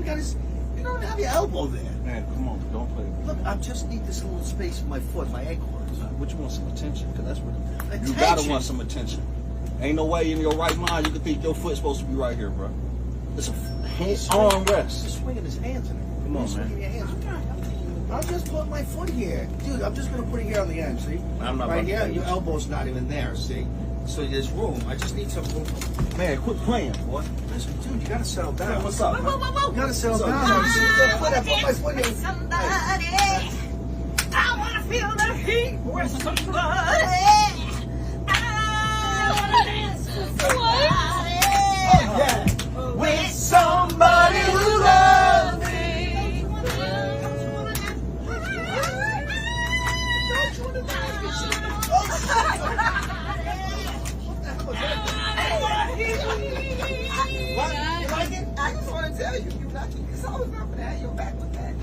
got his. You don't have your elbow there. Man, come on, don't play with me. Look, I just need this little space for my foot, my ankle hurts. What you want, some attention? Because that's what you Attention? gotta want some attention. Ain't no way in your right mind you can think your foot's supposed to be right here, bro. It's a arm rest. Just swinging his hands in it. Come on, Swinging your hands. I'll just put my foot here, dude. I'm just gonna put it here on the end. See? I'm not right about to here. play Your with you. elbow's not even there. See? So there's room. I just need some room. Man, quit playing, boy. Listen, dude, you gotta settle down. Man, what's up? You gotta settle What's up, down. man? See, look, I put my foot in. Somebody, I wanna feel the heat with somebody. I wanna dance with somebody. Yeah. With somebody who loves me. What? You like it? I just want to tell you, you lucky. It's always not for that. You're back with that.